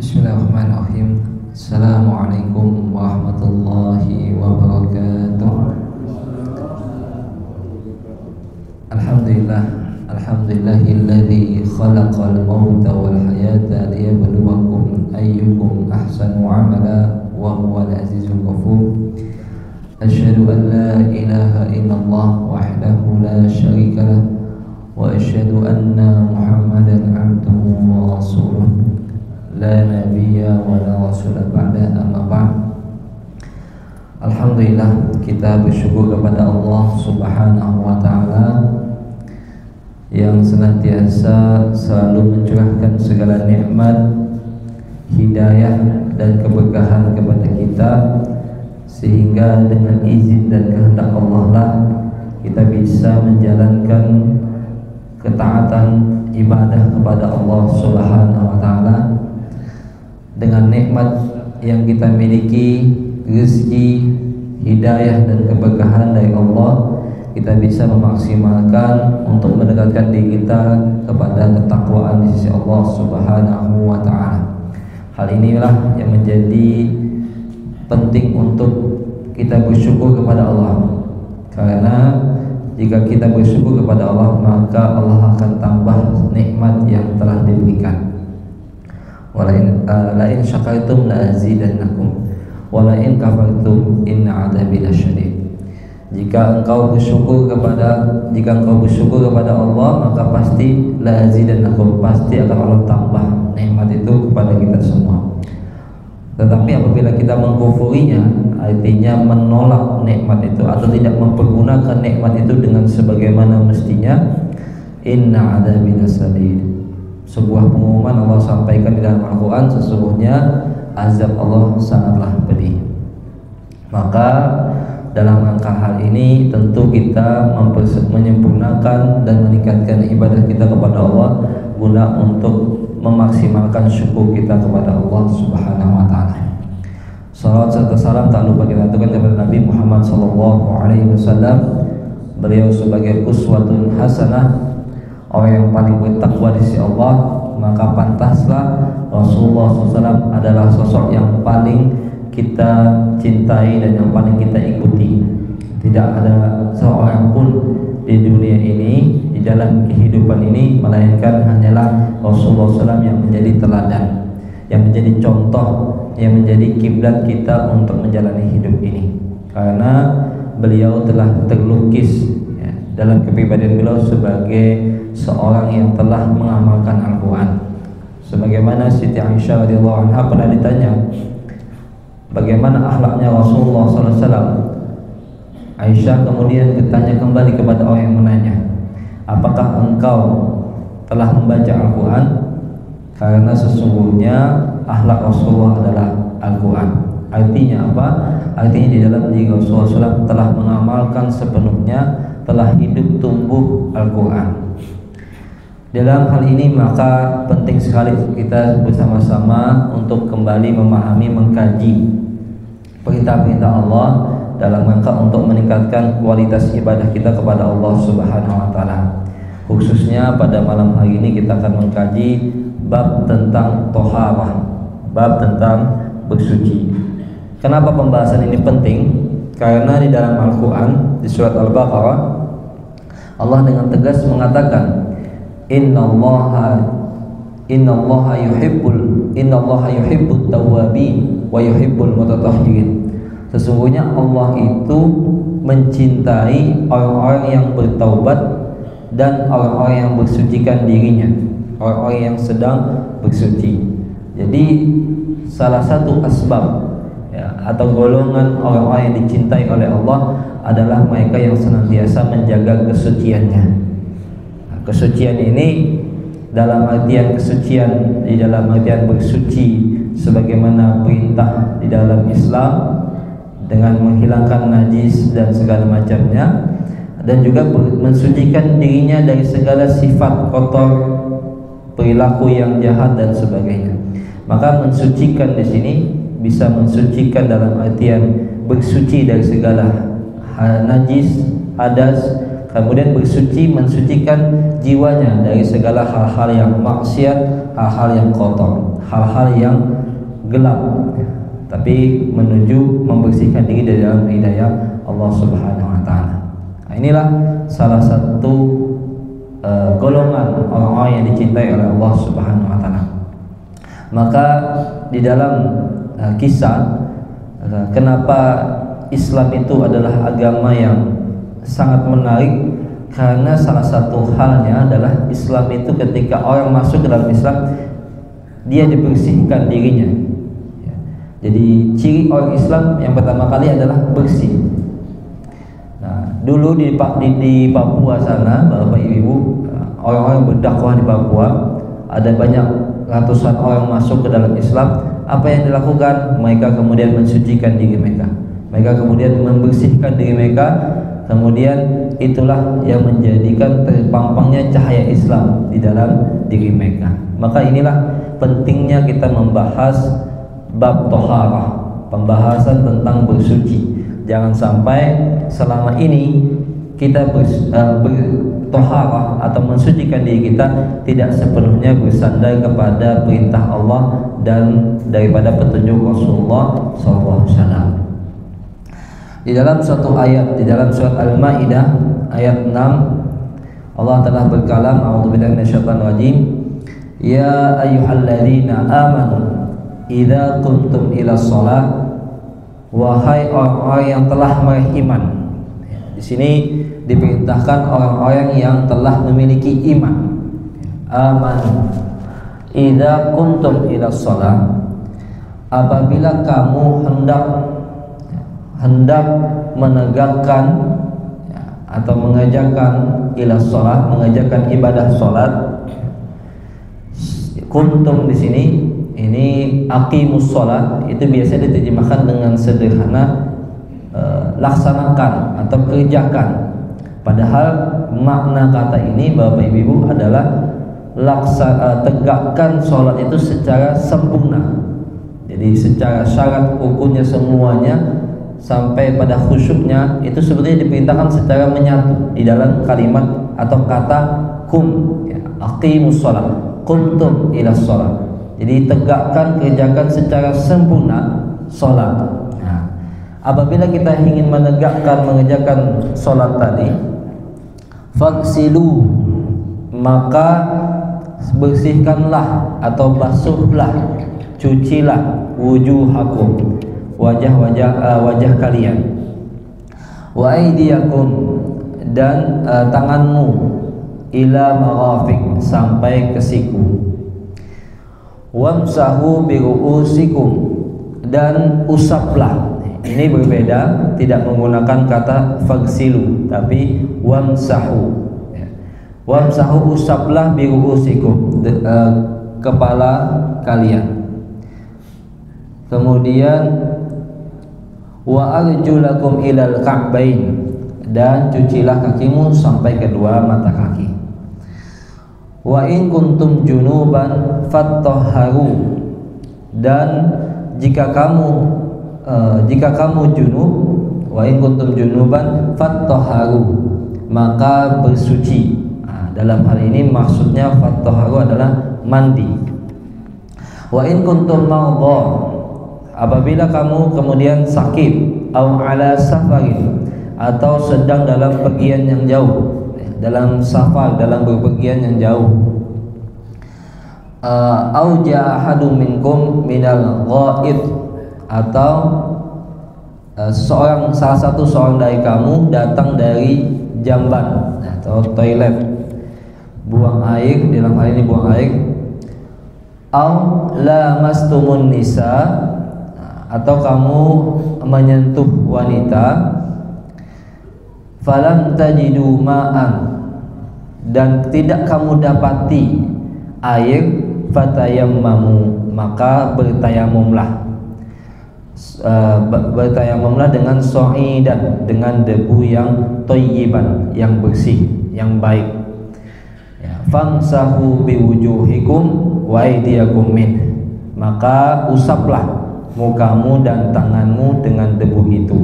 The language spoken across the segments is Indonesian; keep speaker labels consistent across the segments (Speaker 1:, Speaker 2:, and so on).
Speaker 1: Bismillahirrahmanirrahim. Assalamualaikum warahmatullahi wabarakatuh. Alhamdulillah, alhamdulillahilladzi khalaqal mauta wal hayata liyabluwakum ayyukum ahsanu amala wa huwal azizul ghafur. Asyhadu an la ilaha illallah wahdahu la syarika lah wa asyhadu anna Muhammadan abduhu wa rasuluh. La nabiyya wa la rasula ba'da, amma ba'd. Alhamdulillah, kita bersyukur kepada Allah Subhanahu wa ta'ala yang senantiasa selalu mencurahkan segala nikmat, hidayah dan keberkahan kepada kita, sehingga dengan izin dan kehendak Allah lah kita bisa menjalankan ketaatan ibadah kepada Allah Subhanahu wa ta'ala. Dengan nikmat yang kita miliki, rezeki, hidayah dan keberkahan dari Allah, kita bisa memaksimalkan untuk mendekatkan diri kita kepada ketakwaan di sisi Allah Subhanahu wa ta'ala. Hal inilah yang menjadi penting untuk kita bersyukur kepada Allah, karena jika kita bersyukur kepada Allah, maka Allah akan tambah nikmat yang telah diberikan. Walain syakartum la azidannakum walain kafartum inna adzabi lasyadid. Jika engkau bersyukur kepada Allah, maka pasti la azidannakum, pasti akan Allah tambah nikmat itu kepada kita semua. Tetapi apabila kita mengkufurinya, artinya menolak nikmat itu atau tidak mempergunakan nikmat itu dengan sebagaimana mestinya, inna adzabi lasyadid. Sebuah pengumuman Allah sampaikan di dalam Al-Quran, sesungguhnya azab Allah sangatlah pedih. Maka dalam rangka hal ini tentu kita menyempurnakan dan meningkatkan ibadah kita kepada Allah guna untuk memaksimalkan syukur kita kepada Allah Subhanahu wa ta'ala. Salawat serta salam tak lupa kita aturkan kepada Nabi Muhammad SAW. Beliau sebagai uswatun hasanah, orang yang paling bertakwa di sisi Allah, maka pantaslah Rasulullah SAW adalah sosok yang paling kita cintai dan yang paling kita ikuti. Tidak ada seorang pun di dunia ini, di dalam kehidupan ini, melainkan hanyalah Rasulullah SAW yang menjadi teladan, yang menjadi contoh, yang menjadi kiblat kita untuk menjalani hidup ini. Karena beliau telah terlukis dalam kepribadian beliau sebagai seorang yang telah mengamalkan Al-Quran. Sebagaimana Siti Aisyah radhiyallahu anha pernah ditanya bagaimana akhlaknya Rasulullah SAW. Aisyah kemudian bertanya kembali kepada orang yang menanya, apakah engkau telah membaca Al-Quran? Karena sesungguhnya akhlak Rasulullah adalah Al-Quran. Artinya apa? Artinya di dalam diri Rasulullah SAW telah mengamalkan sepenuhnya, telah hidup tumbuh Al-Quran. Dalam hal ini maka penting sekali kita bersama-sama untuk kembali memahami, mengkaji perintah-perintah Allah dalam rangka untuk meningkatkan kualitas ibadah kita kepada Allah Subhanahu wa ta'ala. Khususnya pada malam hari ini kita akan mengkaji bab tentang toharah, bab tentang bersuci. Kenapa pembahasan ini penting? Karena di dalam Al-Quran, di surat Al-Baqarah, Allah dengan tegas mengatakan, Innallaha yuhibbut tawwabin wa yuhibbul mutatahhirin. Sesungguhnya Allah itu mencintai orang-orang yang bertaubat dan orang-orang yang bersucikan dirinya, orang-orang yang sedang bersuci. Jadi salah satu asbab atau golongan orang-orang yang dicintai oleh Allah adalah mereka yang senantiasa menjaga kesuciannya. Kesucian ini dalam artian kesucian di dalam artian bersuci sebagaimana perintah di dalam Islam dengan menghilangkan najis dan segala macamnya, dan juga mensucikan dirinya dari segala sifat kotor, perilaku yang jahat dan sebagainya. Maka mensucikan di sini bisa mensucikan dalam artian bersuci dari segala najis, hadas, kemudian mensucikan jiwanya dari segala hal-hal yang maksiat, hal-hal yang kotor, hal-hal yang gelap, tapi menuju membersihkan diri dari dalam hidayah Allah Subhanahu wa taala. Nah, inilah salah satu golongan orang-orang yang dicintai oleh Allah Subhanahu wa taala. Maka di dalam kisah kenapa Islam itu adalah agama yang sangat menarik, karena salah satu halnya adalah Islam itu ketika orang masuk ke dalam Islam, dia dibersihkan dirinya. Jadi ciri orang Islam yang pertama kali adalah bersih. Nah, dulu di Papua sana, Bapak Ibu, orang-orang berdakwah di Papua, ada banyak ratusan orang masuk ke dalam Islam. Apa yang dilakukan? Mereka kemudian mensucikan diri mereka. Mereka kemudian membersihkan diri mereka. Kemudian itulah yang menjadikan terpampangnya cahaya Islam di dalam diri mereka. Maka inilah pentingnya kita membahas bab toharah, pembahasan tentang bersuci. Jangan sampai selama ini kita bertoharah atau mensucikan diri kita tidak sepenuhnya bersandar kepada perintah Allah dan daripada petunjuk Rasulullah SAW. Di dalam suatu ayat di dalam surat Al-Maidah ayat 6, Allah telah berkalam, a'udzubillahi minasyaitonir rajim, ya ayyuhalladzina amanu idza kuntum ila shalah, wahai orang-orang yang telah beriman. Di sini diperintahkan orang-orang yang telah memiliki iman. Aman idza kuntum ila shalah, apabila kamu hendak menegakkan atau mengajarkan ila shalah, mengajarkan ibadah salat. Kuntum di sini ini aqimus shalah, itu biasa diterjemahkan dengan sederhana laksanakan atau kerjakan. Padahal makna kata ini Bapak Ibu adalah tegakkan sholat itu secara sempurna. Jadi secara syarat rukunnya semuanya sampai pada khusyuknya itu sebetulnya diperintahkan secara menyatu di dalam kalimat atau kata kum, ya, aqimus shalah, kuntum ila shalah. Jadi tegakkan, kerjakan secara sempurna sholat. Nah, apabila kita ingin menegakkan, mengerjakan sholat tadi, faghsilu, maka bersihkanlah atau basuhlah, cucilah wujuhakum, wajah kalian, wa aydiyakum, dan tanganmu, ila marafiq, sampai ke siku, wamsahu biru'usikum, dan usaplah. Ini berbeda, tidak menggunakan kata faghsilu tapi wamsahu. Wamsahu, usaplah biru'usikum, kepala kalian. Kemudian wa arjulakum ilal ka'bain, dan cucilah kakimu sampai kedua mata kaki. Wa in kuntum junuban fattahharu, dan jika kamu junub, wa in kuntum junuban fattahharu, maka bersuci. Nah, dalam hal ini maksudnya fattahharu adalah mandi. Wa in kuntum mardha, apabila kamu kemudian sakit, au ala safarin, atau sedang dalam pergian yang jauh, dalam safar, dalam berpergian yang jauh, au ja'ahadu minkum minal ghaid, atau salah satu dari kamu datang dari jamban atau toilet, buang air, dalam hal ini buang air, au lamastumun nisa, atau kamu menyentuh wanita, falam tajidu ma'an, dan tidak kamu dapati air, fatayammamu, maka bertayamumlah. Bertayamumlah dengan su'idan, dengan debu yang thayyiban, yang bersih, yang baik. Ya, famsahu biwujuhikum wa aydiyakum min, maka usaplah mukamu dan tanganmu dengan debu itu.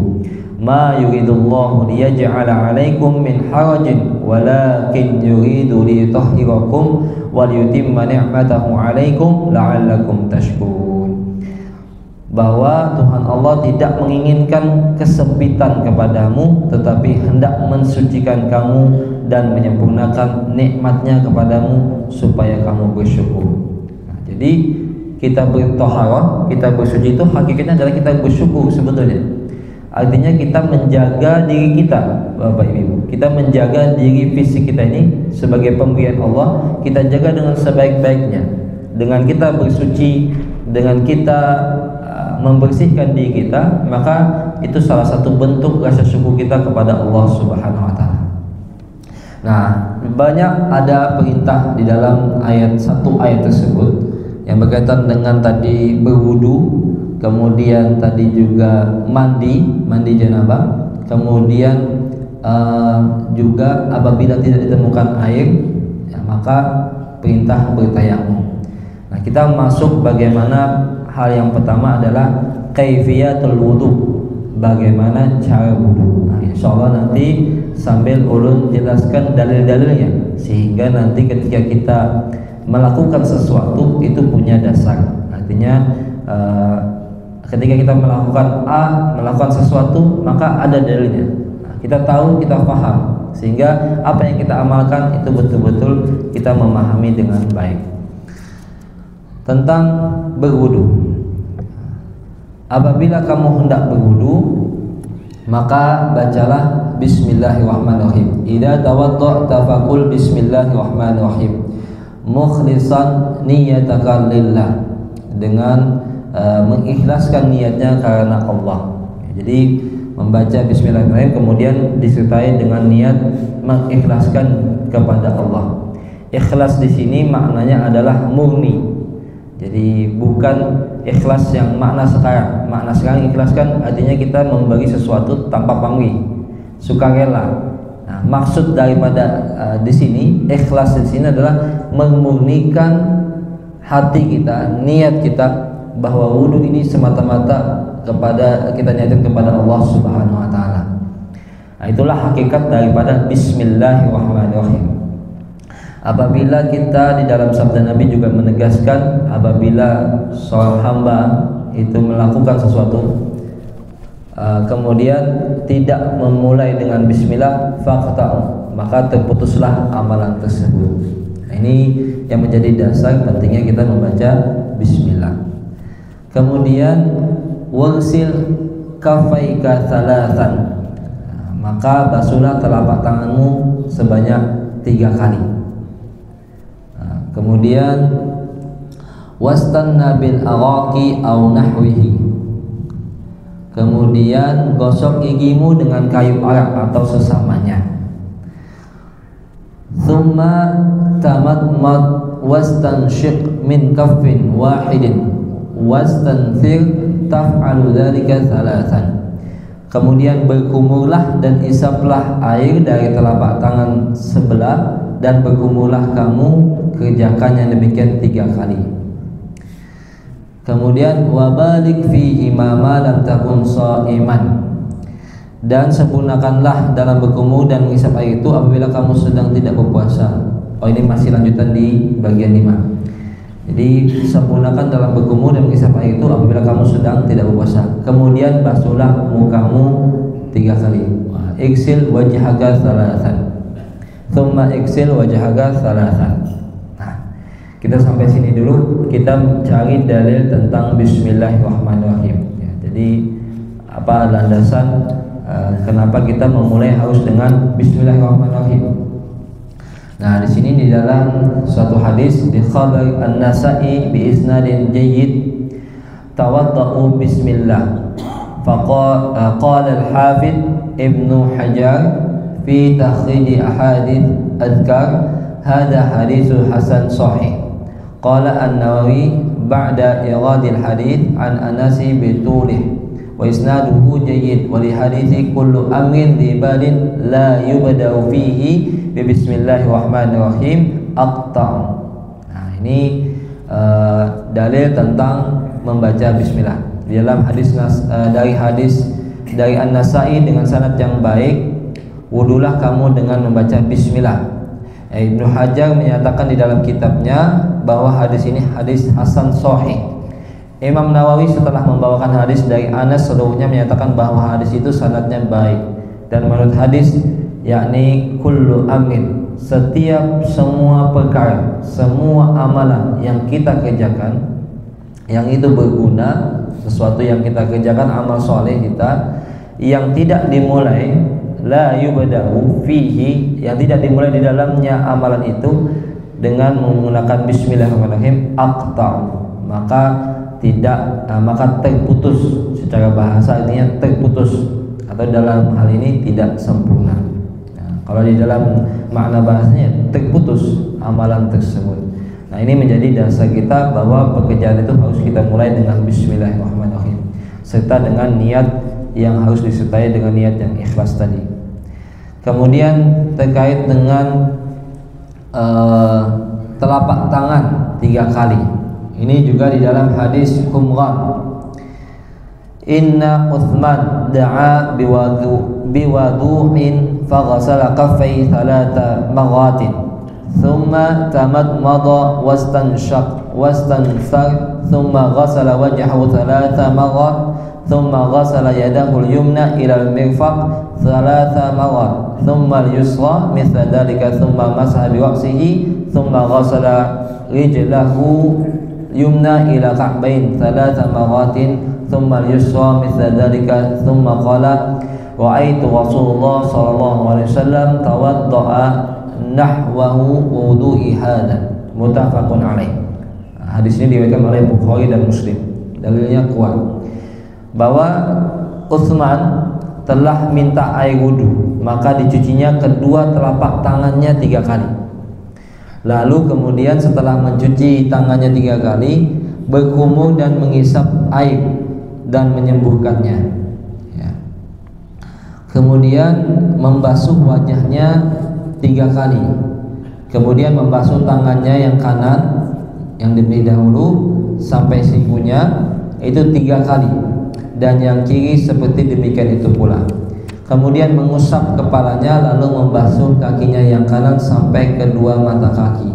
Speaker 1: Ma yuridullahu liyaj'ala 'alaikum min harajin walakin yuridu liyutahhirakum wa liyutimma ni'matahu 'alaikum la'allakum tashkurun. Bahwa Tuhan Allah tidak menginginkan kesempitan kepadamu, tetapi hendak mensucikan kamu dan menyempurnakan nikmatnya kepadamu supaya kamu bersyukur. Nah, jadi kita bertoharah, kita bersuci itu hakikatnya adalah kita bersyukur sebetulnya. Artinya kita menjaga diri kita, Bapak Ibu. Kita menjaga diri fisik kita ini sebagai pemberian Allah, kita jaga dengan sebaik-baiknya. Dengan kita bersuci, dengan kita membersihkan diri kita, maka itu salah satu bentuk rasa syukur kita kepada Allah Subhanahu wa taala. Nah, banyak ada perintah di dalam satu ayat tersebut yang berkaitan dengan tadi berwudu, kemudian tadi juga mandi janabah, kemudian juga apabila tidak ditemukan air, ya, maka perintah bertayamum. Nah, kita masuk bagaimana. Hal yang pertama adalah kaifiyatul wudu, bagaimana cara wudu. Nah, insyaallah nanti sambil ulun jelaskan dalil-dalilnya, sehingga nanti ketika kita melakukan sesuatu itu punya dasar. Artinya ketika kita melakukan sesuatu, maka ada dalilnya. Nah, kita tahu, kita paham, sehingga apa yang kita amalkan itu betul-betul kita memahami dengan baik. Tentang berwudu. Apabila kamu hendak berwudu, maka bacalah bismillahirrahmanirrahim. Idza tawadda'ta faqul bismillahirrahmanirrahim mukhlishan niyataka lillah, dengan mengikhlaskan niatnya karena Allah. Jadi membaca bismillahirrahmanirrahim kemudian disertai dengan niat mengikhlaskan kepada Allah. Ikhlas di sini maknanya adalah murni. Jadi bukan ikhlas yang makna sekarang. Makna sekarang ikhlaskan artinya kita memberi sesuatu tanpa pamrih, sukarela. Nah, maksud daripada di sini ikhlas di sini adalah memurnikan hati kita, niat kita, bahwa wudu ini semata-mata kita niatkan kepada Allah Subhanahu wa taala. Nah, itulah hakikat daripada bismillahirrahmanirrahim. Apabila kita di dalam sabda Nabi juga menegaskan, apabila seorang hamba itu melakukan sesuatu kemudian tidak memulai dengan bismillah, faqta'u, maka terputuslah amalan tersebut. Nah, ini yang menjadi dasar pentingnya kita membaca bismillah. Kemudian wagsil kafaika thalathan, maka basuhlah telapak tanganmu sebanyak 3 kali. Kemudian wastanna bil araqi aw nahwihi, kemudian gosok gigimu dengan kayu arak atau sesamanya. Thumma tamatmat wastanshiq min kaffin wahidin wastanthir taf'alu dzalika thalathan. Kemudian berkumurlah dan isaplah air dari telapak tangan sebelah, dan berkumurlah kamu, kerjakannya demikian 3 kali. Kemudian wabalik fihi ma lam takun shaiman, dan sempurnakanlah dalam berkumur dan mengisap air itu apabila kamu sedang tidak berpuasa. Oh, ini masih lanjutan di bagian 5. Jadi sempurnakan dalam berkumur dan mengisap air itu apabila kamu sedang tidak berpuasa. Kemudian basuhlah mukamu 3 kali. Iksil wajhaka thalathan, thumma iksil wajhaka thalathan. Nah, kita sampai sini dulu. Kita cari dalil tentang bismillahirrahmanirrahim. Ya, jadi apa landasan kenapa kita memulai harus dengan bismillahirrahmanirrahim? Nah, di sini di dalam suatu hadis di khabar An-Nasa'i bi isnadin jayyid, tawadda'u bismillah. Qala al-Hafidh Ibnu Hajar fi takhrij ahadits adhkar, hadha haditsun hasan sahih. Qala An-Nawawi ba'da iradil hadits an Anas bi tulih wa isnaduhu jayyid, wa li hadithi kullu amrin dhi balin la yubda'u fihi bi bismillahirrahmanirrahim aqta'. Nah, ini dalil tentang membaca bismillah. Di dalam hadis dari An-Nasa'i dengan sanad yang baik, wudulah kamu dengan membaca bismillah. Ibnu Hajar menyatakan di dalam kitabnya bahwa hadis ini hadis hasan sahih. Imam Nawawi setelah membawakan hadis dari Anas seluruhnya menyatakan bahwa hadis itu sanadnya baik. Dan menurut hadis yakni kullu amin, setiap semua perkara, semua amalan yang kita kerjakan yang itu berguna, sesuatu yang kita kerjakan amal soleh kita yang tidak dimulai la yubda'u fihi, yang tidak dimulai di dalamnya amalan itu dengan menggunakan bismillahirrahmanirrahim, aqta', maka terputus. Secara bahasa ini terputus, atau dalam hal ini tidak sempurna. Nah, kalau di dalam makna bahasanya terputus amalan tersebut. Nah, ini menjadi dasar kita bahwa pekerjaan itu harus kita mulai dengan bismillahirrahmanirrahim, serta dengan niat yang harus disertai dengan niat yang ikhlas tadi. Kemudian terkait dengan telapak tangan 3 kali. Ini juga di dalam hadis Humran. Inna Uthman da'a biwadu'in faghasala kaffai 3 marratin thumma tamadmada wastanthar thumma ghasala wajhahu 3 marrat thumma ghasala yadahu al-yumna ila al-mirfaq 3 marrat thumma al-yusra mithla dhalika thumma masaha bi ra'sihi thumma ghasala rijlahu yumna ila ka'bayn 3 marratin thumma al-yusra mithla dhalika thumma qala ra'aitu Rasulullah sallallahu alaihi wasallam tawadda'a nahwahu wudu'i hadha, muttafaqun alaih. Hadis ini diriwayatkan oleh Bukhari dan Muslim. Dalilnya kuat bahwa Utsman telah minta air wudu, maka dicucinya kedua telapak tangannya 3 kali. Lalu kemudian setelah mencuci tangannya 3 kali, berkumur dan menghisap air dan menyembuhkannya, ya. Kemudian membasuh wajahnya 3 kali. Kemudian membasuh tangannya yang kanan yang lebih dahulu sampai sikunya itu 3 kali, dan yang kiri seperti demikian itu pula. Kemudian mengusap kepalanya, lalu membasuh kakinya yang kanan sampai kedua mata kaki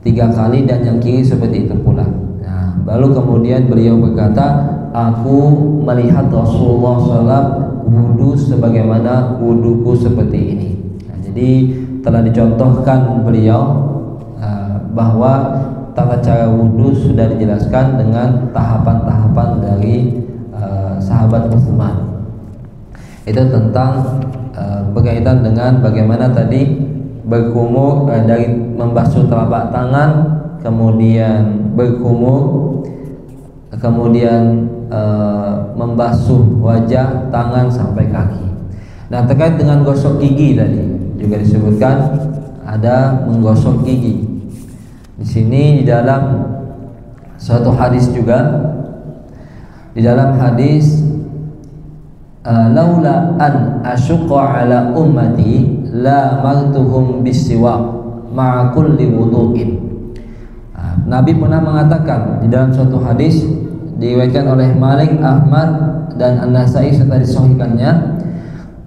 Speaker 1: 3 kali, dan yang kiri seperti itu pula. Nah, baru kemudian beliau berkata, aku melihat Rasulullah SAW wudu sebagaimana wuduku seperti ini. Nah, jadi telah dicontohkan beliau bahwa tata cara wudu sudah dijelaskan dengan tahapan-tahapan dari sahabat Utsman. Itu tentang berkaitan dengan bagaimana tadi berkumur, dari membasuh telapak tangan, kemudian berkumur, kemudian membasuh wajah, tangan sampai kaki. Nah, terkait dengan gosok gigi tadi juga disebutkan ada menggosok gigi. Di sini di dalam suatu hadis juga, di dalam hadis laula an asyqa ala ummati la martuhum bisiwak ma'a kulli wudu'in. Nabi pernah mengatakan di dalam suatu hadis diriwayatkan oleh Malik, Ahmad dan An-Nasai serta disahihkannya,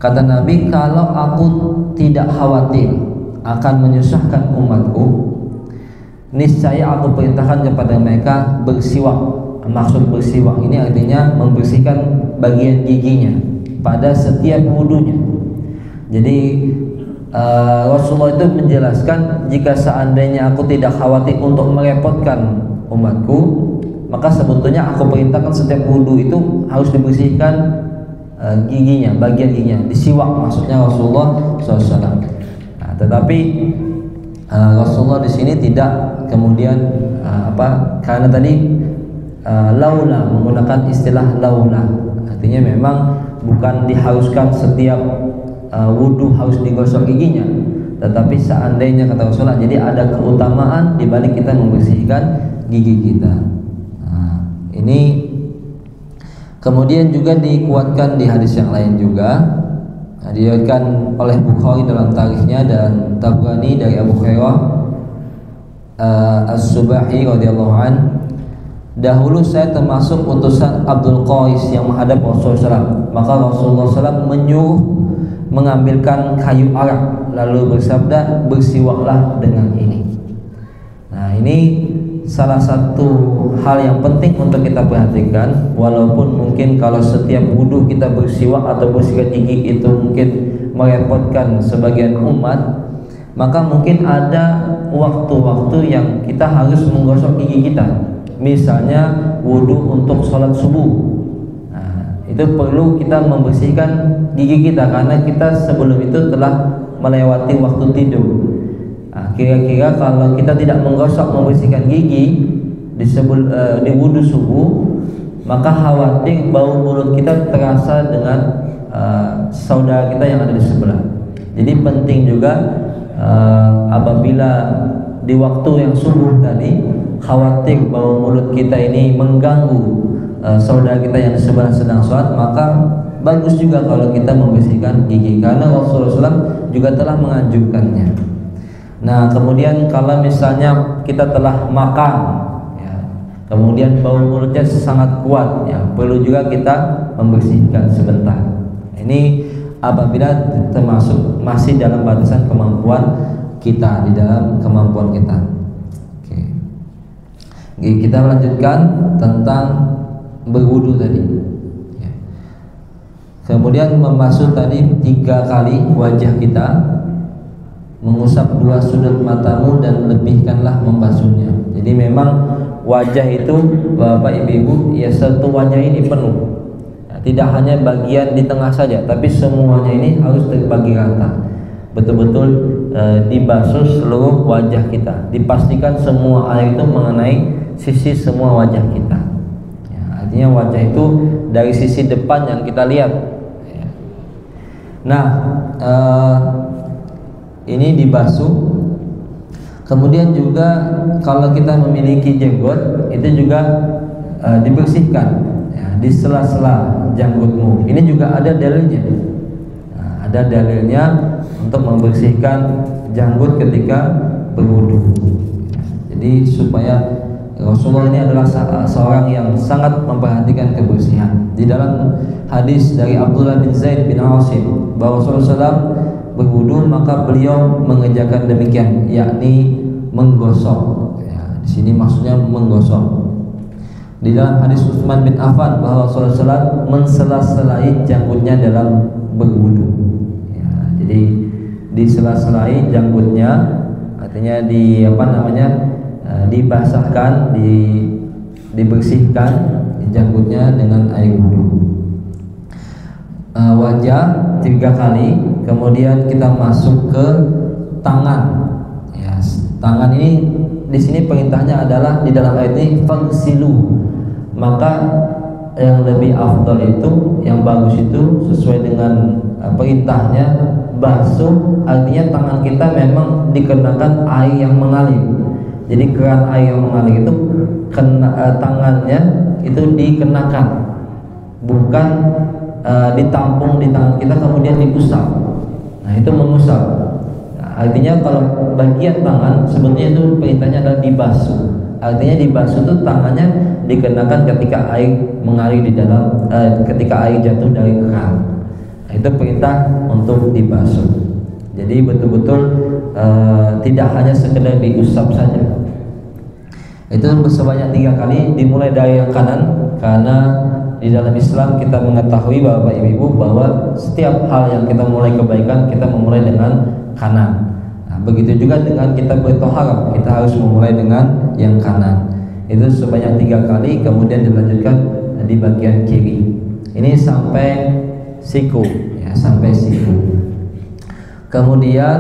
Speaker 1: kata Nabi, kalau aku tidak khawatir akan menyusahkan umatku, niscaya aku perintahkan kepada mereka bersiwak. Maksud bersiwak ini artinya membersihkan bagian giginya pada setiap wudunya. Jadi Rasulullah itu menjelaskan, jika seandainya aku tidak khawatir untuk merepotkan umatku, maka sebetulnya aku perintahkan setiap wudu itu harus dibersihkan giginya, bagian giginya, disiwak maksudnya Rasulullah SAW. Nah, tetapi Rasulullah di sini tidak kemudian karena tadi laula, menggunakan istilah laula, artinya memang bukan diharuskan setiap wudu harus digosok giginya, tetapi seandainya kata Rasulullah, jadi ada keutamaan di balik kita membersihkan gigi kita. Nah, ini kemudian juga dikuatkan di hadis yang lain juga, diriwayatkan oleh Bukhari dalam tarikhnya dan Tabrani dari Abu Hurairah As-Subahi radhiyallahu an, dahulu saya termasuk utusan Abdul Qais yang menghadap Rasulullah SAW. Maka Rasulullah SAW menyuruh mengambilkan kayu arak lalu bersabda, bersiwaklah dengan ini. Nah, ini salah satu hal yang penting untuk kita perhatikan. Walaupun mungkin kalau setiap wudu kita bersiwak atau bersikat gigi itu mungkin merepotkan sebagian umat, maka mungkin ada waktu-waktu yang kita harus menggosok gigi kita. Misalnya wudu untuk sholat subuh. Itu perlu kita membersihkan gigi kita karena kita sebelum itu telah melewati waktu tidur. Kira-kira kalau kita tidak menggosok membersihkan gigi di wudu subuh, maka khawatir bau mulut kita terasa dengan saudara kita yang ada di sebelah. Jadi penting juga apabila di waktu yang subuh tadi khawatir bau mulut kita ini mengganggu saudara kita yang sebelah sedang sholat, maka bagus juga kalau kita membersihkan gigi karena Rasulullah SAW juga telah menganjurkannya. Nah, kemudian kalau misalnya kita telah makan, ya, kemudian bau mulutnya sangat kuat, ya, perlu juga kita membersihkan sebentar. Ini apabila termasuk masih dalam batasan kemampuan kita, di dalam kemampuan kita. Oke. Kita lanjutkan tentang berwudu tadi. Ya. Kemudian membasuh tadi 3 kali wajah kita, mengusap 2 sudut matamu dan lebihkanlah membasuhnya. Jadi memang wajah itu Bapak Ibu, ya satu wajah ini penuh. Ya, tidak hanya bagian di tengah saja, tapi semuanya ini harus terbagi rata. Betul-betul dibasuh seluruh wajah kita. Dipastikan semua air itu mengenai sisi semua wajah kita. Ya, artinya wajah itu dari sisi depan yang kita lihat. Ya. Nah, ini dibasuh. Kemudian juga kalau kita memiliki jenggot itu juga dibersihkan, ya, di sela-sela janggutmu. Ini juga ada dalilnya. Nah, ada dalilnya untuk membersihkan janggut ketika berwudu. Jadi supaya Rasulullah ini adalah seorang yang sangat memperhatikan kebersihan. Di dalam hadis dari Abdullah bin Zaid bin Asim bahwa Rasulullah SAW berwudu maka beliau mengerjakan demikian, yakni menggosok. Ya, di sini maksudnya menggosok. Di dalam hadis Utsman bin Affan bahwa Rasulullah SAW mensela-selai janggutnya dalam berwudu. Ya, jadi disela-selai janggutnya, artinya dibasahkan, dibersihkan janggutnya dengan air wudu. Wajah 3 kali, kemudian kita masuk ke tangan. Ya, tangan ini di sini perintahnya adalah di dalam ayat ini fagsilu. Maka yang lebih afdal itu, yang bagus itu sesuai dengan perintahnya basuh, artinya tangan kita memang dikenakan air yang mengalir. Jadi keran air yang mengalir itu tangannya itu dikenakan, bukan ditampung di tangan kita kemudian diusap. Nah, itu mengusap. Nah, artinya kalau bagian tangan sebetulnya itu perintahnya adalah dibasuh. Artinya dibasuh itu tangannya dikenakan ketika air mengalir di dalam ketika air jatuh dari keran. Nah, itu perintah untuk dibasuh. Jadi betul-betul tidak hanya sekedar diusap saja. Itu sebanyak 3 kali, dimulai dari yang kanan karena di dalam Islam kita mengetahui Bapak Ibu bahwa setiap hal yang kita mulai kebaikan kita memulai dengan kanan. Nah, begitu juga dengan kita bertoharah, kita harus memulai dengan yang kanan. Itu sebanyak 3 kali, kemudian dilanjutkan di bagian kiri. Ini sampai siku, ya, sampai siku. Kemudian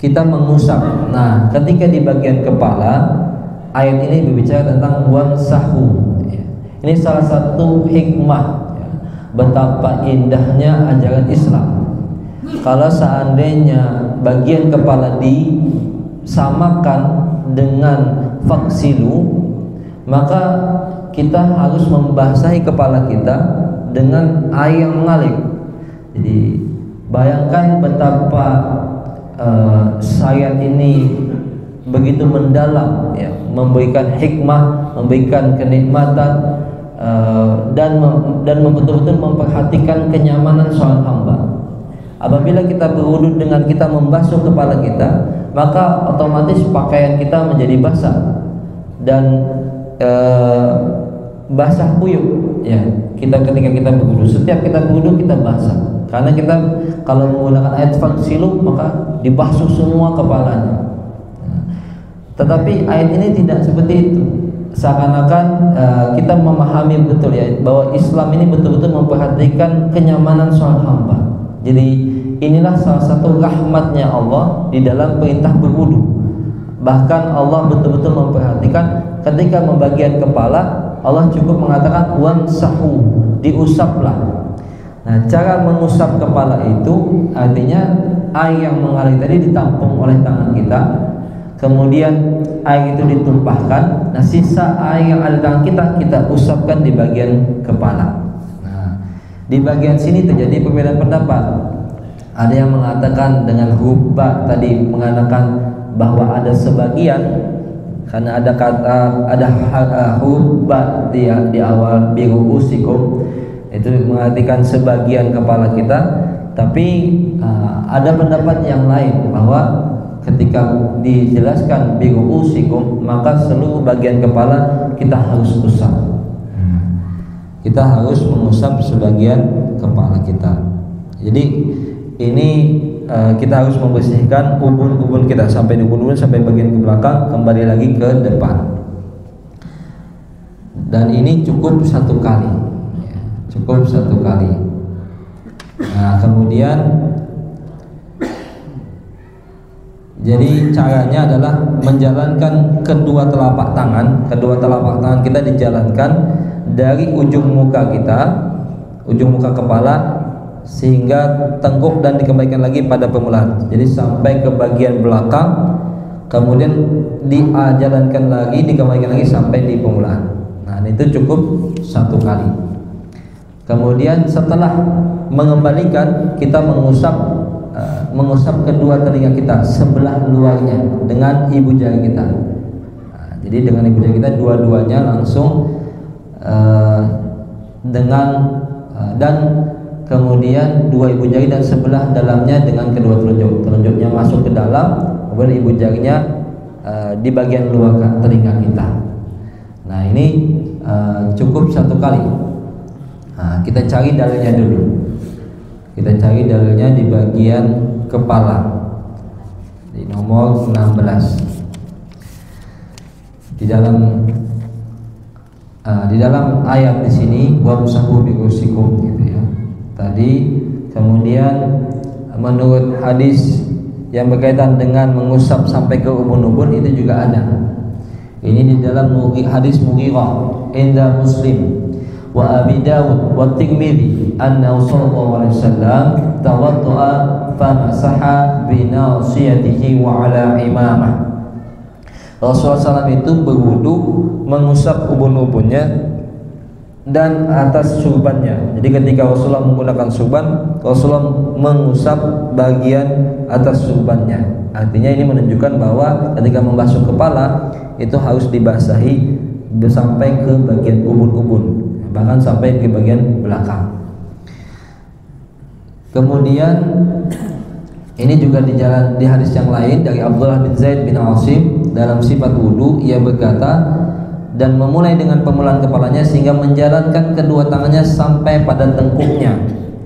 Speaker 1: kita mengusap. Nah, ketika di bagian kepala, ayat ini berbicara tentang wamsahu. Ini salah satu hikmah, ya, betapa indahnya ajaran Islam. Kalau seandainya bagian kepala disamakan dengan faksilu, maka kita harus membasahi kepala kita dengan air yang mengalir. Jadi bayangkan betapa ayat ini begitu mendalam, ya, memberikan hikmah, memberikan kenikmatan, dan betul-betul memperhatikan kenyamanan seorang hamba. Apabila kita berwudu dengan kita membasuh kepala kita, maka otomatis pakaian kita menjadi basah dan basah kuyup. Ya, kita ketika kita berwudu, setiap kita berwudu kita basah. Karena kita kalau menggunakan ayat faghsilu maka dibasuh semua kepalanya. Tetapi ayat ini tidak seperti itu. Seakan-akan kita memahami betul ya bahwa Islam ini betul-betul memperhatikan kenyamanan seorang hamba. Jadi inilah salah satu rahmatnya Allah di dalam perintah berwudu. Bahkan Allah betul-betul memperhatikan ketika membagian kepala, Allah cukup mengatakan wamsahu, diusaplah. Nah, cara mengusap kepala itu artinya air yang mengalir tadi ditampung oleh tangan kita, kemudian air itu ditumpahkan. Nah, sisa air yang ada di tangan kita usapkan di bagian kepala. Nah, di bagian sini terjadi perbedaan pendapat. Ada yang mengatakan dengan huruf ba tadi mengatakan bahwa ada sebagian, karena ada kata huruf ba di awal biru usikum, itu mengartikan sebagian kepala kita. Tapi ada pendapat yang lain bahwa ketika dijelaskan biru usikum maka seluruh bagian kepala kita harus usap. Kita harus mengusap sebagian kepala kita. Jadi ini kita harus membersihkan ubun-ubun kita sampai di ubun-ubun sampai bagian ke belakang, kembali lagi ke depan. Dan ini cukup satu kali, cukup satu kali. Nah, kemudian jadi caranya adalah menjalankan kedua telapak tangan kita dijalankan dari ujung muka kita, ujung muka kepala sehingga tengkuk dan dikembalikan lagi pada permulaan. Jadi sampai ke bagian belakang, kemudian dijalankan lagi, dikembalikan lagi sampai di permulaan. Nah, itu cukup satu kali. Kemudian setelah mengembalikan, kita mengusap kedua telinga kita sebelah luarnya dengan ibu jari kita. Nah, jadi dengan ibu jari kita dua-duanya langsung dan kemudian dua ibu jari dan sebelah dalamnya dengan kedua telunjuknya masuk ke dalam, kemudian ibu jarinya di bagian luar telinga kita. Nah, ini cukup satu kali. Nah, kita cari dalilnya dulu. Kita cari dalilnya di bagian kepala di nomor 16. Di dalam ayat di sini wamsahu birusikum gitu ya. Tadi kemudian menurut hadis yang berkaitan dengan mengusap sampai ke ubun-ubun itu juga ada. Ini di dalam hadis Mughirah inda Muslim wa Abi Dawud wa Tirmidzi anna sallallahu alaihi wasallam tawaddaa famasaha bi nasiyatihi wa ala imamah. Rasulullah SAW itu berwudu, mengusap ubun-ubunnya dan atas surbannya. Jadi ketika Rasulullah menggunakan surban, Rasulullah mengusap bagian atas surbannya. Artinya ini menunjukkan bahwa ketika membasuh kepala itu harus dibasahi sampai ke bagian ubun-ubun, bahkan sampai ke bagian belakang. Kemudian ini juga di hadis yang lain dari Abdullah bin Zaid bin Asim dalam sifat wudu, ia berkata, dan memulai dengan pemulaan kepalanya sehingga menjalankan kedua tangannya sampai pada tengkuknya,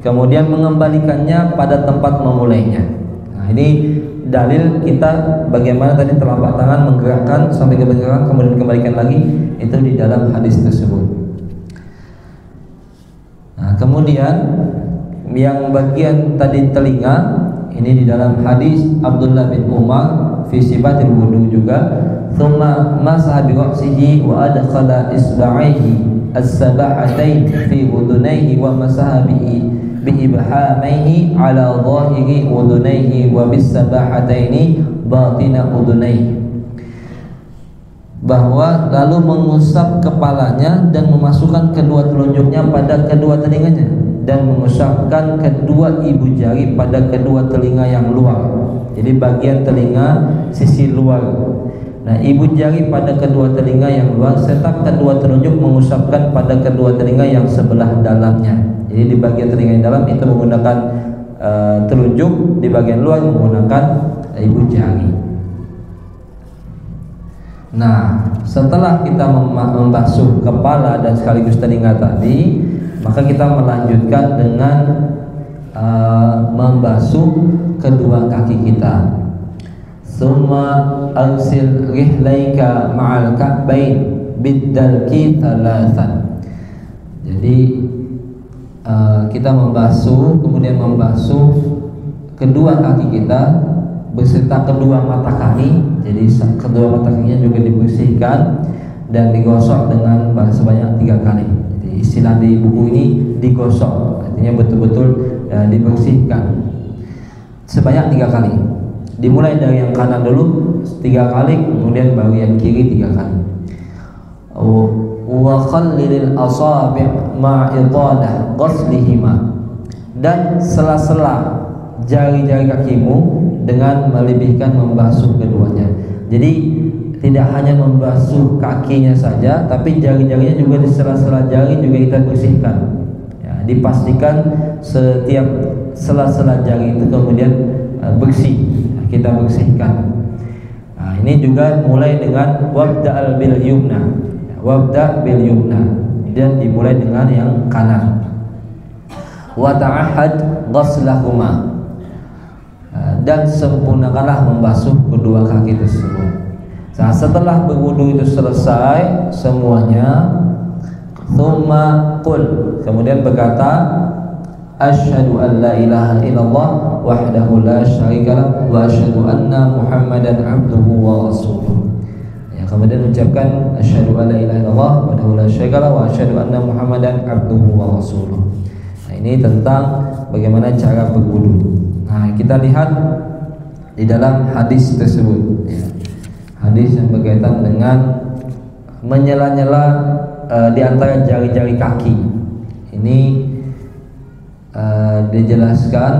Speaker 1: kemudian mengembalikannya pada tempat memulainya. Nah, ini dalil kita bagaimana tadi telapak tangan menggerakkan sampai ke belakang kemudian kembalikan lagi, itu di dalam hadis tersebut. Nah, kemudian yang bagian tadi telinga, ini di dalam hadis Abdullah bin Umar fi sifatil wudu juga, thumma masaha bi ra'sihi wa adkhala isba'ihi as-sab'atain fi udunayhi wa masaha bi ibhamaihi ala dhahiri udunayhi wa bis sab'ataini batina udunayhi. Bahwa lalu mengusap kepalanya dan memasukkan kedua telunjuknya pada kedua telinganya dan mengusapkan kedua ibu jari pada kedua telinga yang luar. Jadi bagian telinga sisi luar. Nah, ibu jari pada kedua telinga yang luar serta kedua telunjuk mengusapkan pada kedua telinga yang sebelah dalamnya. Jadi di bagian telinga yang dalam itu menggunakan telunjuk, di bagian luar menggunakan ibu jari. Nah, setelah kita membasuh kepala dan sekaligus telinga tadi, maka kita melanjutkan dengan membasuh kedua kaki kita. Summa agsil rihlaika ma'al ka'bain biddalki thalathan. Jadi kita membasuh, kemudian membasuh kedua kaki kita beserta kedua mata kaki. Jadi kedua mata kakinya juga dibersihkan dan digosok dengan sebanyak 3 kali. Jadi istilah di buku ini digosok, artinya betul-betul dibersihkan sebanyak 3 kali. Dimulai dari yang kanan dulu 3 kali, kemudian baru yang kiri 3 kali. Wa khallilil asabi' ma'idhadah ghaslihima, dan sela-sela jari-jari kakimu dengan melebihkan membasuh keduanya. Jadi tidak hanya membasuh kakinya saja, tapi jari-jarinya juga di sela-sela jari juga kita bersihkan. Ya, dipastikan setiap sela-sela jari itu kemudian bersih, kita bersihkan. Nah, ini juga mulai dengan wabda'al bil yumna, wabda' bil yumna, dan dimulai dengan yang kanan. Wa ta'ahad ghaslahuma, dan sempurnakanlah membasuh kedua kaki tersebut. Nah, setelah berwudu itu selesai semuanya, thumma qul, kemudian berkata asyhadu an la ilaha illallah wahdahu la syarikalah wa asyhadu anna muhammadan abduhu wa rasuluh. Ya, kemudian ucapkan asyhadu an la ilaha illallah wahdahu la syarikalah wa asyhadu anna muhammadan abduhu wa rasuluh. Nah, ini tentang bagaimana cara berwudu. Nah, kita lihat di dalam hadis tersebut, ya, hadis yang berkaitan dengan menyela-nyela di antara jari-jari kaki. Ini dijelaskan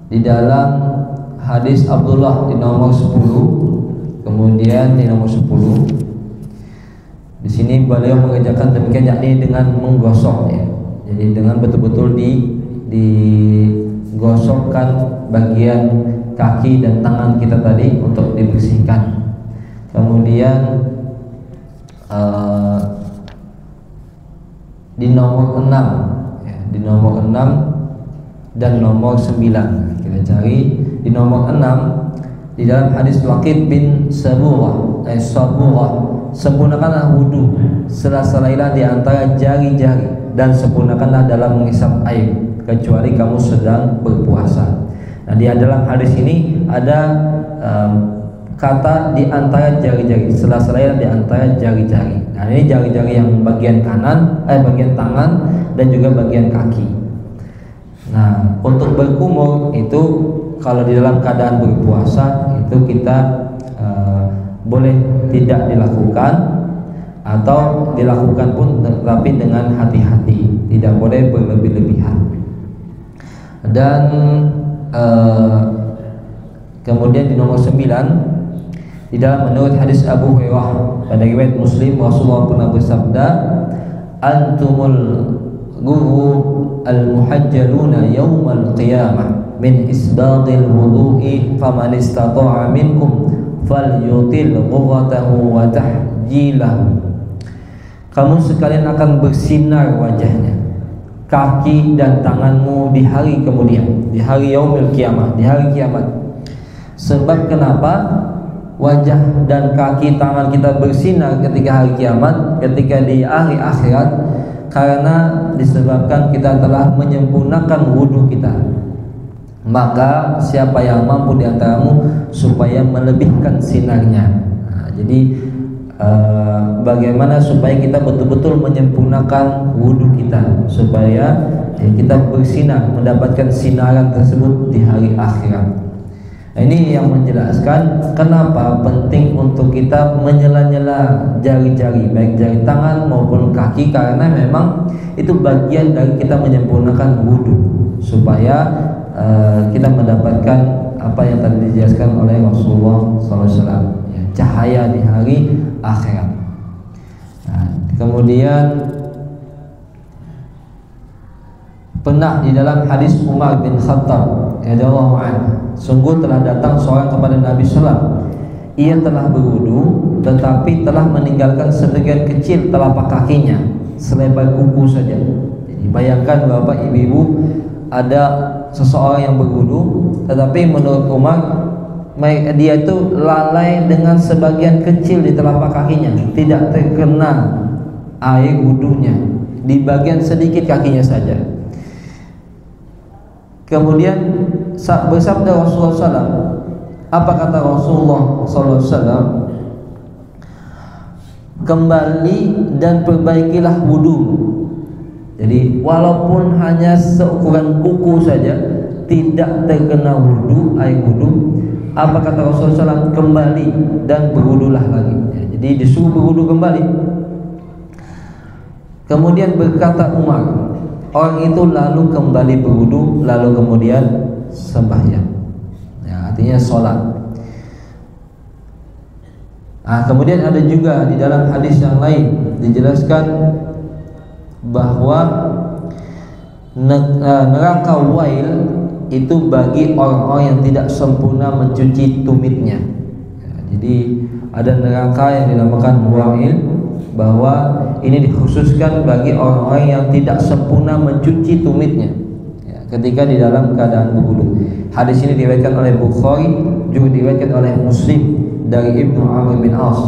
Speaker 1: di dalam hadis Abdullah di nomor 10, kemudian di nomor 10. Di sini beliau mengerjakan demikian, yakni dengan menggosok, ya. Jadi dengan betul-betul digosokkan bagian kaki dan tangan kita tadi untuk dibersihkan. Kemudian di nomor 6, ya, di nomor 6 dan nomor 9 kita cari. Di nomor 6 di dalam hadis Waqid bin Saburah, sempurnakanlah wudu sela-selailah di antara jari-jari, dan sempurnakanlah dalam mengisap air kecuali kamu sedang berpuasa. Nah, di dalam hadis ini ada kata di antara jari-jari, sela-selailah di antara jari-jari. Nah, ini jari-jari yang bagian kanan, bagian tangan dan juga bagian kaki. Nah, untuk berkumur itu kalau di dalam keadaan berpuasa itu kita boleh tidak dilakukan, atau dilakukan pun tetapi dengan hati-hati, tidak boleh berlebih-lebihan. Dan kemudian di nomor 9, di dalam menurut hadis Abu Hurairah pada riwayat Muslim, Rasulullah pernah bersabda, antumul guru al-muhajjaluna yawmal qiyamah min isbagil wudu'i faman istata'a minkum falyutil ghurratahu wa tahjilahu. Kamu sekalian akan bersinar wajahnya, kaki dan tanganmu di hari kemudian, di hari yaumil qiyamah, di hari kiamat. Sebab kenapa wajah dan kaki tangan kita bersinar ketika hari kiamat, ketika di hari akhirat? Karena disebabkan kita telah menyempurnakan wudu kita. Maka siapa yang mampu di antaramu supaya melebihkan sinarnya. Nah, jadi bagaimana supaya kita betul-betul menyempurnakan wudu kita, supaya kita bersinar, mendapatkan sinaran tersebut di hari akhirat. Nah, ini yang menjelaskan kenapa penting untuk kita menyela-nyela jari-jari, baik jari tangan maupun kaki, karena memang itu bagian dari kita menyempurnakan wudu, supaya kita mendapatkan apa yang tadi dijelaskan oleh Rasulullah SAW, ya, cahaya di hari akhirat. Nah, kemudian Pernah di dalam hadis Umar bin Khattab radhiyallahu anhu, sungguh telah datang seorang kepada Nabi sallallahu. Ia telah berwudu tetapi telah meninggalkan sebagian kecil telapak kakinya selebar kuku saja. Jadi bayangkan Bapak Ibu, ada seseorang yang berwudu tetapi menurut Umar dia itu lalai dengan sebagian kecil di telapak kakinya, tidak terkena air wudunya, di bagian sedikit kakinya saja. Kemudian bersabda Rasulullah SAW, apa kata Rasulullah SAW? Kembali dan perbaikilah wudu. Jadi walaupun hanya seukuran kuku saja, tidak terkena wudu, air wudu, apa kata Rasulullah SAW? Kembali dan berwudulah lagi. Jadi disuruh berwudu kembali. Kemudian berkata Umar, orang itu lalu kembali berwudu, lalu kemudian sembahyang. Ya, artinya sholat. Kemudian ada juga di dalam hadis yang lain dijelaskan bahwa neraka wail itu bagi orang-orang yang tidak sempurna mencuci tumitnya. Ya, jadi ada neraka yang dinamakan wail, bahwa ini dikhususkan bagi orang-orang yang tidak sempurna mencuci tumitnya ya, ketika di dalam keadaan berwudu. Hadis ini diriwayatkan oleh Bukhari, juga diriwayatkan oleh Muslim dari Ibnu Amr bin As.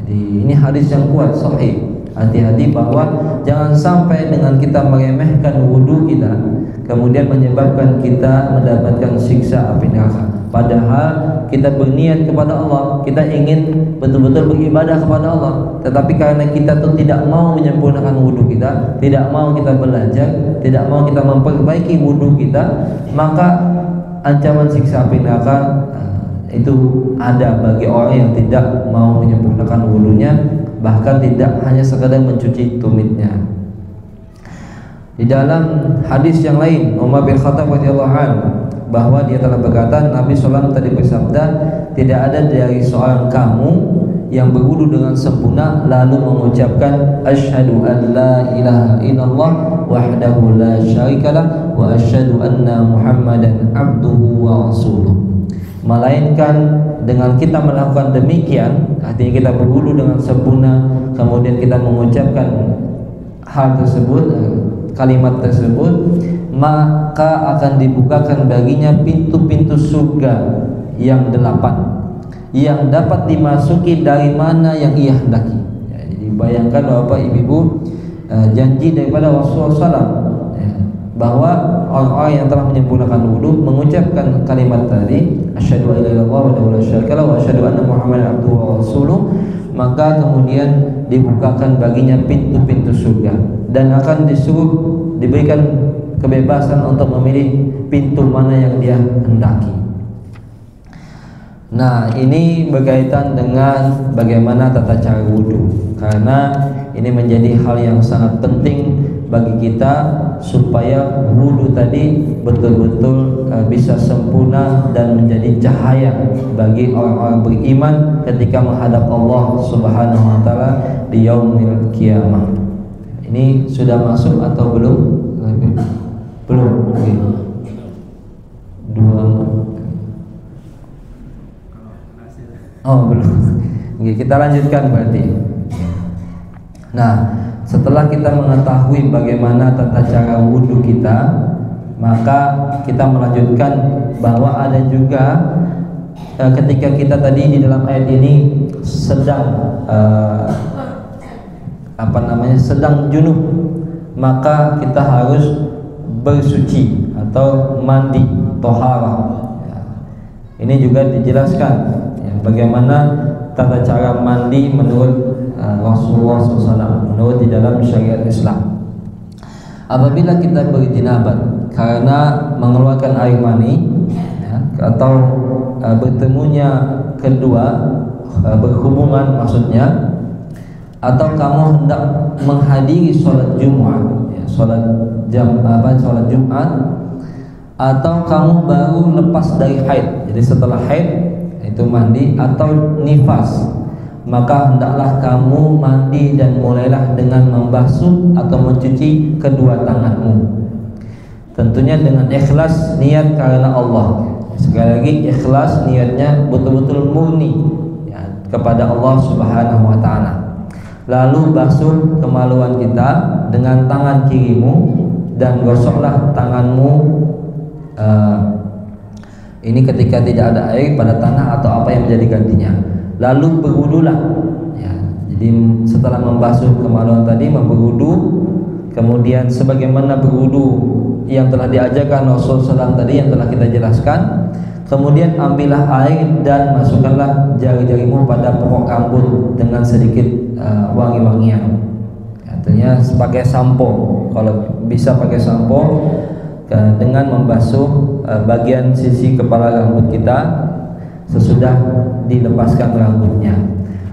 Speaker 1: Jadi ini hadis yang kuat, sahih. Hati-hati bahwa jangan sampai dengan kita meremehkan wudu kita kemudian menyebabkan kita mendapatkan siksa api neraka. Padahal kita berniat kepada Allah, kita ingin betul-betul beribadah kepada Allah, tetapi karena kita tuh tidak mau menyempurnakan wudu kita, tidak mau kita belajar, tidak mau kita memperbaiki wudu kita, maka ancaman siksa api neraka itu ada bagi orang yang tidak mau menyempurnakan wudunya, bahkan tidak hanya sekadar mencuci tumitnya. Di dalam hadis yang lain, Umar bin Khattab radhiyallahu anhu, bahwa dia telah berkata, Nabi SAW tadi bersabda, tidak ada dari seorang kamu yang berwudu dengan sempurna lalu mengucapkan asyhadu an la ilaha illallah wahdahu la syarikalah wa asyhadu anna muhammadan abduhu wa rasuluh, melainkan dengan kita melakukan demikian, artinya kita berwudu dengan sempurna, kemudian kita mengucapkan hal tersebut, kalimat tersebut, maka akan dibukakan baginya pintu-pintu surga yang 8 yang dapat dimasuki dari mana yang ia hendaki. Ya, jadi bayangkan Bapak Ibu, janji daripada Rasulullah SAW bahwa orang-orang yang telah menyempurnakan wudu mengucapkan kalimat tadi asyhadu an la ilaha illallah wa la syarika lahu wa asyhadu anna muhammadan abduhu wa rasuluh, maka kemudian dibukakan baginya pintu-pintu surga dan akan disuruh diberikan kebebasan untuk memilih pintu mana yang dia hendaki. Nah, ini berkaitan dengan bagaimana tata cara wudu, karena ini menjadi hal yang sangat penting bagi kita supaya wudu tadi betul-betul bisa sempurna dan menjadi cahaya bagi orang-orang beriman ketika menghadap Allah Subhanahu wa taala di yaumil qiyamah. Ini sudah masuk atau belum? Belum. Okay. 2. Oh, belum. Okay, kita lanjutkan berarti. Nah, setelah kita mengetahui bagaimana tata cara wudu kita, maka kita melanjutkan bahwa ada juga ketika kita tadi di dalam ayat ini sedang sedang junub, maka kita harus bersuci atau mandi, toharah. Ini juga dijelaskan ya, bagaimana tata cara mandi menurut Rasulullah SAW, menurut di dalam syariat Islam. Apabila kita berjinabat karena mengeluarkan air mani ya, atau bertemunya kedua, berhubungan maksudnya, atau kamu hendak menghadiri sholat Jumat ya, sholat Jumat, atau kamu baru lepas dari haid, jadi setelah haid itu mandi, atau nifas, maka hendaklah kamu mandi dan mulailah dengan membasuh atau mencuci kedua tanganmu. tentunya dengan ikhlas niat karena Allah. Sekali lagi ikhlas niatnya betul-betul murni ya, kepada Allah Subhanahu wa taala. Lalu basuh kemaluan kita dengan tangan kirimu dan gosoklah tanganmu ini ketika tidak ada air pada tanah atau apa yang menjadi gantinya. Lalu berwudulah ya. Jadi setelah membasuh kemaluan tadi berwudu, kemudian sebagaimana berwudu yang telah diajarkan Rasulullah SAW tadi yang telah kita jelaskan, kemudian ambillah air dan masukkanlah jari-jarimu pada pokok rambut dengan sedikit wangi-wangian. Artinya pakai sampo, kalau bisa pakai sampo dengan membasuh bagian sisi kepala rambut kita sesudah dilepaskan rambutnya.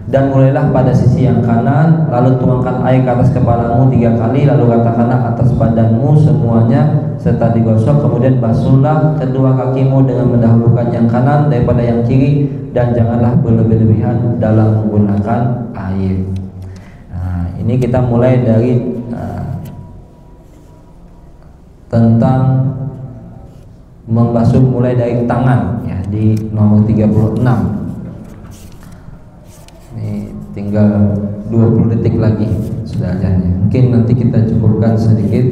Speaker 1: Dan mulailah pada sisi yang kanan, lalu tuangkan air ke atas kepalamu 3 kali, lalu ratakanlah atas badanmu semuanya serta digosok. Kemudian basuhlah kedua kakimu dengan mendahulukan yang kanan daripada yang kiri, dan janganlah berlebih-lebihan dalam menggunakan air. Nah, ini kita mulai dari tentang membasuh mulai dari tangan ya, di nomor 36. Ini tinggal 20 detik lagi sudah ajannya. Mungkin nanti kita cukupkan sedikit,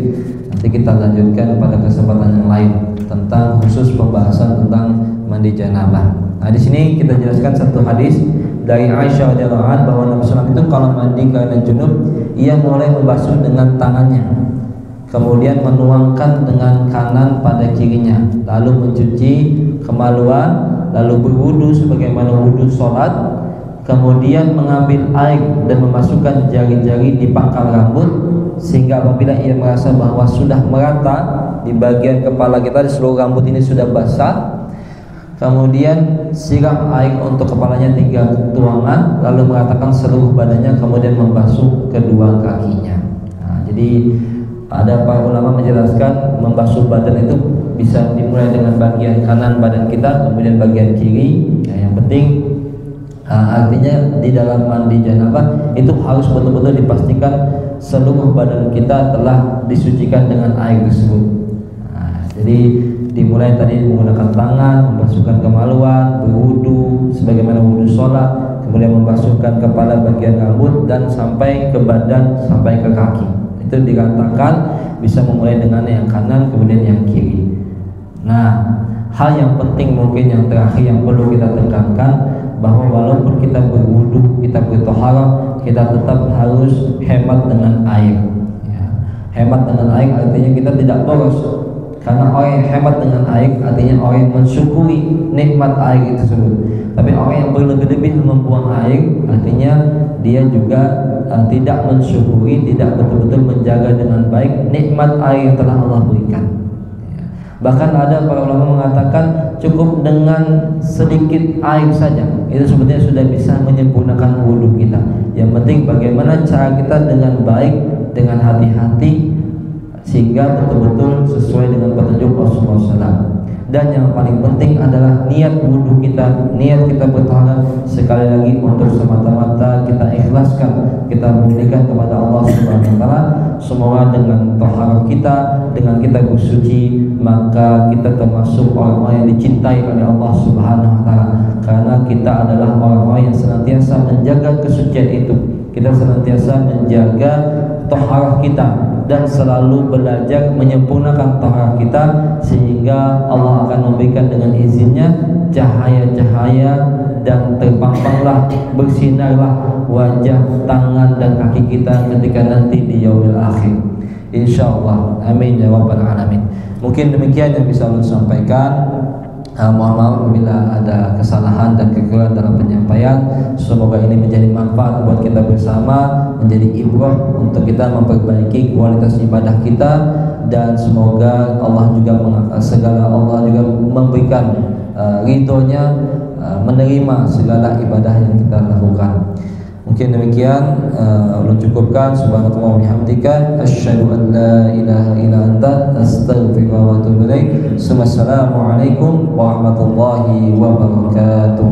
Speaker 1: nanti kita lanjutkan pada kesempatan yang lain tentang khusus pembahasan tentang mandi janabah. Nah, di sini kita jelaskan satu hadis dari Aisyah radhiyallahu anha bahwa Nabi SAW itu kalau mandi karena junub, ia mulai membasuh dengan tangannya, kemudian menuangkan dengan kanan pada kirinya, lalu mencuci kemaluan, lalu berwudu sebagaimana wudu sholat, kemudian mengambil air dan memasukkan jari-jari di pangkal rambut, sehingga apabila ia merasa bahwa sudah merata di bagian kepala kita, di seluruh rambut ini sudah basah, kemudian siram air untuk kepalanya 3 tuangan, lalu meratakan seluruh badannya, kemudian membasuh kedua kakinya. Nah, jadi ada para ulama menjelaskan membasuh badan itu bisa dimulai dengan bagian kanan badan kita, kemudian bagian kiri. Ya, yang penting artinya di dalam mandi janabah itu harus betul-betul dipastikan seluruh badan kita telah disucikan dengan air tersebut. Nah, jadi dimulai tadi menggunakan tangan, membasuhkan kemaluan, berwudu sebagaimana wudu sholat, kemudian membasuhkan kepala bagian rambut dan sampai ke badan, sampai ke kaki. Itu dikatakan bisa memulai dengan yang kanan kemudian yang kiri. Nah, hal yang penting mungkin yang terakhir yang perlu kita tekankan, bahwa walaupun kita berwudu, kita bertoharah, kita tetap harus hemat dengan air ya. Hemat dengan air artinya kita tidak boros, karena orang yang hemat dengan air artinya orang yang mensyukuri nikmat air itu tersebut. Tapi orang yang berlebih-lebihan membuang air artinya dia juga tidak mensyukuri, tidak betul-betul menjaga dengan baik nikmat air yang telah Allah berikan. Bahkan ada para ulama mengatakan cukup dengan sedikit air saja itu sebetulnya sudah bisa menyempurnakan wudhu kita. Yang penting bagaimana cara kita dengan baik, dengan hati-hati, sehingga betul-betul sesuai dengan petunjuk Rasulullah SAW. Dan yang paling penting adalah niat wudhu kita, niat kita bertoharah sekali lagi untuk semata-mata kita ikhlaskan, kita murnikan kepada Allah Subhanahu wa taala. Semoga dengan toharah kita, dengan kita bersuci, maka kita termasuk orang-orang yang dicintai oleh Allah Subhanahu wa taala, karena kita adalah orang-orang yang senantiasa menjaga kesucian itu. Kita senantiasa menjaga toharah kita dan selalu belajar menyempurnakan toharah kita, sehingga Allah akan memberikan dengan izinnya cahaya-cahaya dan terpampanglah, bersinarlah wajah, tangan dan kaki kita ketika nanti di yaumil akhir, insyaallah. Amin ya rabbal alamin. Mungkin demikian yang bisa saya sampaikan. Mohon maaf bila ada kesalahan dan kekurangan dalam penyampaian. Semoga ini menjadi manfaat buat kita bersama, menjadi ibrah untuk kita memperbaiki kualitas ibadah kita, dan semoga Allah juga Allah juga memberikan ridhonya, menerima segala ibadah yang kita lakukan. Mungkin demikian, ulun cukupkan. Subhanallah wa bihamdika, asyhadu an la ilaha illa anta, astaghfiruka wa atubu ilaik. Assalamualaikum warahmatullahi wabarakatuh.